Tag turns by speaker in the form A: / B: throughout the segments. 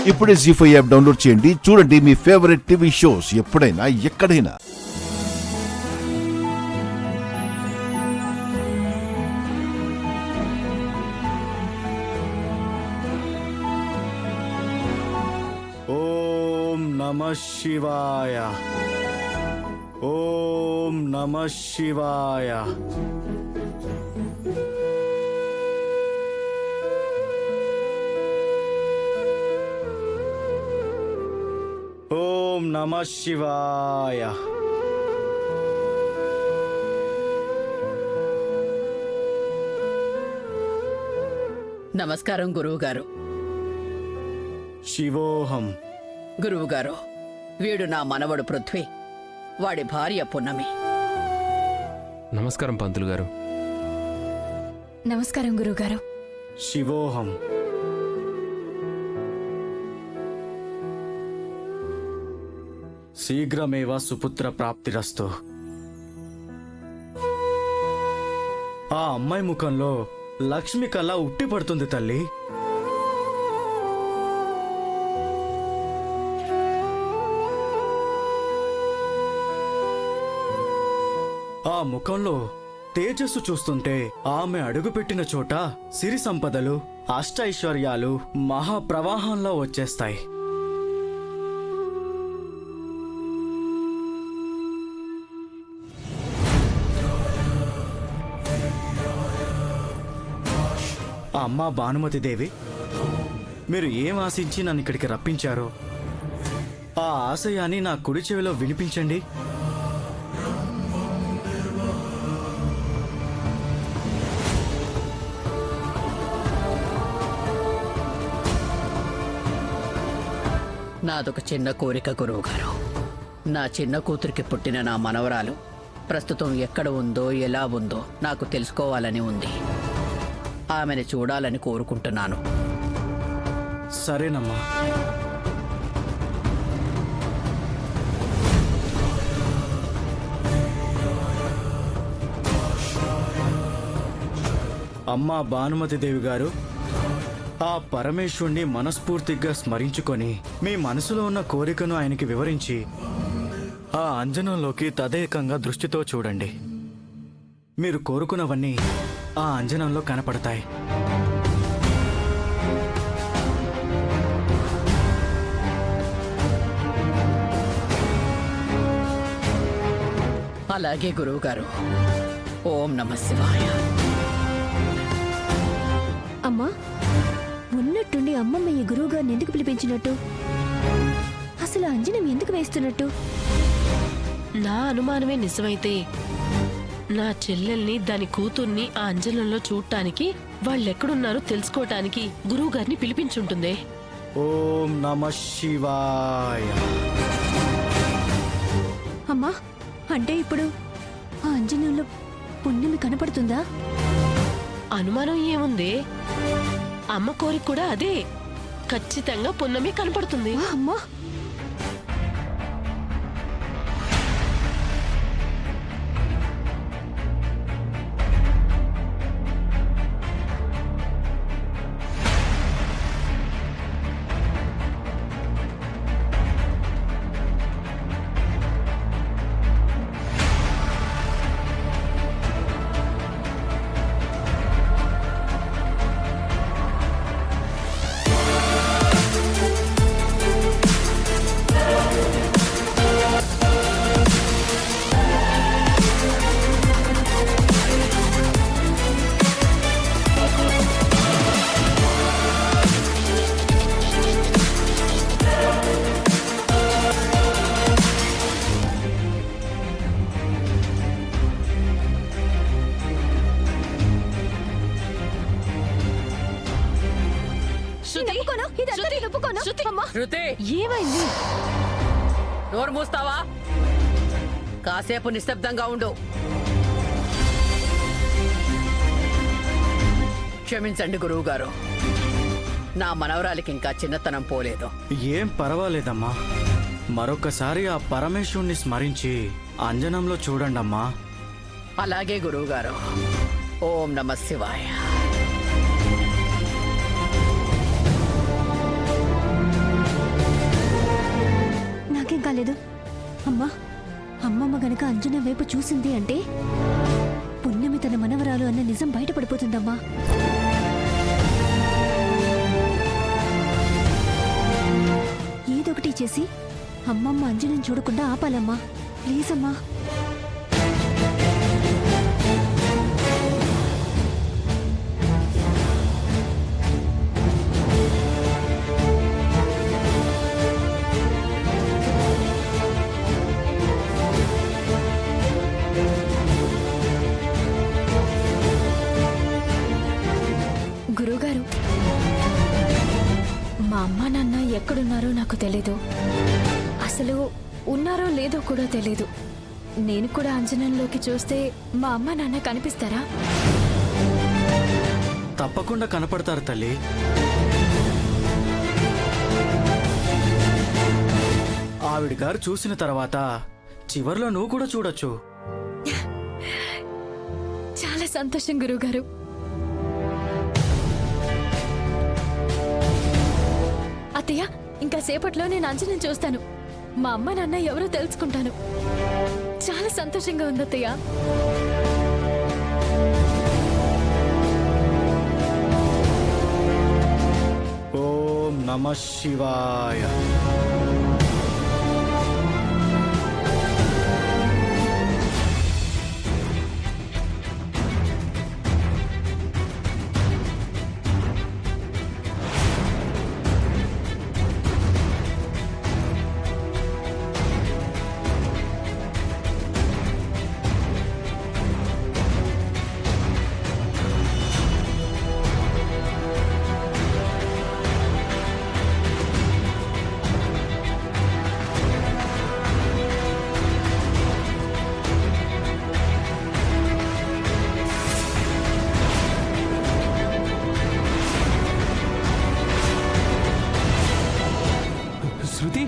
A: ఇప్పుడే జీ5 app download చేయండి. చూడండి మీ ఫేవరెట్ టీవీ షోస్ ఎప్పుడైనా ఎక్కడైనా.
B: ఓం నమః శివాయ. ఓం నమః శివాయ. ఓం నమః శివాయ.
C: నమస్కారం గురువుగారు.
B: శివోహం.
C: గురువుగారు, వీడు నా మనవడు పృథ్వీ, వాడి భార్య పున్నమి.
D: నమస్కారం పంతులు గారు.
E: నమస్కారం గురువుగారు.
B: శివోహం. శీఘ్రమేవ సుపుత్ర ప్రాప్తిరస్తు. ఆ అమ్మాయి ముఖంలో లక్ష్మి కళ ఉట్టి పడుతుంది తల్లి. ఆ ముఖంలో తేజస్సు చూస్తుంటే ఆమె అడుగుపెట్టిన చోట సిరి సంపదలు, అష్టైశ్వర్యాలు మహాప్రవాహంలో వచ్చేస్తాయి. అమ్మా భానుమతి దేవి, మీరు ఏం ఆశించి నన్ను ఇక్కడికి రప్పించారో ఆ ఆశయాన్ని నా కుడి చెవిలో వినిపించండి.
C: నాదొక చిన్న కోరిక గురువుగారు. నా చిన్న కూతురికి పుట్టిన నా మనవరాలు ప్రస్తుతం ఎక్కడ ఉందో, ఎలా ఉందో నాకు తెలుసుకోవాలని ఉంది. ఆమెను చూడాలని కోరుకుంటున్నాను.
B: సరేనమ్మా. అమ్మా భానుమతి దేవి గారు, ఆ పరమేశ్వరుణ్ణి మనస్ఫూర్తిగా స్మరించుకొని మీ మనసులో ఉన్న కోరికను ఆయనకి వివరించి ఆ అంజనంలోకి తదేకంగా దృష్టితో చూడండి. మీరు కోరుకున్నవన్నీ ఆ అంజనంలో కనపడతాయి.
C: అలాగే గురువుగారు. ఓం నమః శివాయ.
E: అమ్మా, ఉన్నట్టుండి అమ్మమ్మ ఈ గురువు గారిని ఎందుకు పిలిపించినట్టు? అసలు అంజనం ఎందుకు వేస్తున్నట్టు?
F: నా అనుమానమే నిజమైతే నా చెల్లెల్ని, దాని కూతుర్ని ఆ అంజనంలో చూడటానికి, వాళ్ళెక్కడున్నారో తెలుసుకోవటానికి గురువు గారిని పిలిపించుంటుందే.
B: ఓం నమః శివాయ.
E: అమ్మా, అంటే ఇప్పుడు ఆ అంజనంలో పుణ్యమి కనపడుతుందా?
F: అనుమానం ఏముంది? అమ్మ కోరిక కూడా అదే. ఖచ్చితంగా పున్నమి కనపడుతుంది.
E: అమ్మా,
C: శృతి,
E: ఏమైంది?
C: నోరు మూస్తావా? కాసేపు నిశ్శబ్దంగా ఉండు. క్షమించండి గురువుగారు, నా మనవరాలికి ఇంకా చిన్నతనం పోలేదు.
B: ఏం పర్వాలేదమ్మా. మరొకసారి ఆ పరమేశ్వరుణ్ణి స్మరించి అంజనంలో చూడండమ్మా.
C: అలాగే గురువుగారు. ఓం నమః శివాయ.
E: కాలేదు. అమ్మా, అమ్మమ్మ గనక అంజన వైపు చూసింది అంటే పుణ్యమి తన మనవరాలు అన్న నిజం బయటపడిపోతుందమ్మా. ఏదొకటి చేసి అమ్మమ్మ అంజనం చూడకుండా ఆపాలమ్మా. ప్లీజ్ అమ్మా. గురువుగారు, మా అమ్మ నాన్న ఎక్కడున్నారో నాకు తెలీదు. అసలు ఉన్నారో లేదో కూడా తెలీదు. నేను కూడా అంజనంలోకి చూస్తే మా అమ్మ నాన్న కనిపిస్తారా?
B: తప్పకుండా కనపడతారు తల్లి. ఆవిడ గారు చూసిన తర్వాత చివర్లో నువ్వు కూడా చూడొచ్చు.
E: చాలా సంతోషం గురువుగారు. అత్తయ్య, ఇంకా సేపట్లో నేను అంజనం చూస్తాను. మా అమ్మ నాన్న ఎవరో తెలుసుకుంటాను. చాలా సంతోషంగా ఉంది అత్తయ్య.
B: ఓం నమః శివాయ.
D: శృతి,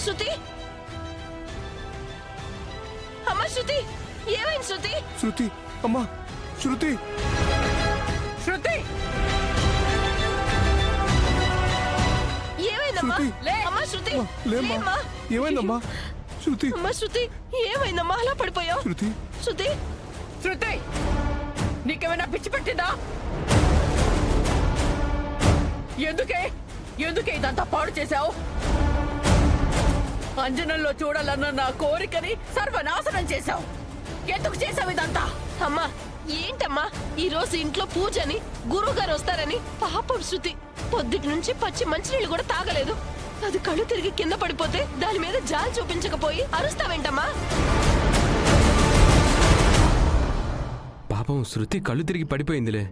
F: శృతి, అమ్మ శృతి, ఏమైంది శృతి?
A: శృతి, అమ్మా శృతి.
C: శృతి,
F: ఏమైందమ్మా?
A: శృతి.
F: అమ్మ శృతి,
A: లేమ్మా.
F: లేమ్మా.
A: ఏమైందమ్మా? శృతి,
F: అమ్మ శృతి, ఏమైందమ్మా అలా పడిపోయావు?
A: శృతి.
F: శృతి,
C: శృతి, నీకేమైనా పిచ్చి పెట్టిందా? ఎందుకే ఇదంతా పాడు చేశావు? అంజనంలో చూడాలన్న నా కోరికని సర్వనాశనం చేశావు. ఎందుకు చేశావు ఇదంతా?
F: అమ్మా ఏంటమ్మా, ఈ రోజు ఇంట్లో పూజని గురువు గారు వస్తారని పాపం శృతి పొద్దుటి నుంచి పచ్చి మంచినీళ్ళు కూడా తాగలేదు. అది కళ్ళు తిరిగి కింద పడిపోతే దాని మీద జాలి చూపించకపోయి అరుస్తావేంటమ్మా?
D: పాపం శృతి కళ్ళు తిరిగి పడిపోయిందిలే.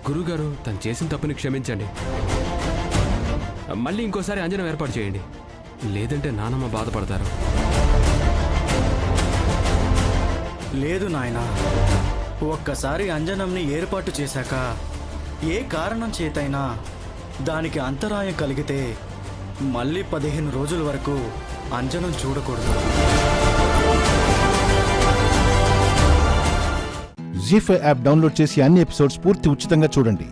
D: గురుగారు, తను చేసిన తప్పుని క్షమించండి. మళ్ళీ ఇంకోసారి అంజనం ఏర్పాటు చేయండి. లేదంటే నానమ్మ బాధపడతారు.
B: లేదు నాయనా, ఒక్కసారి అంజనంని ఏర్పాటు చేశాక ఏ కారణం చేతైనా దానికి అంతరాయం కలిగితే మళ్ళీ 15 రోజుల వరకు అంజనం చూడకూడదు.
A: జీ5 యాప్ డౌన్లోడ్ చేసి అన్ని ఎపిసోడ్స్ పూర్తి ఉచితంగా చూడండి.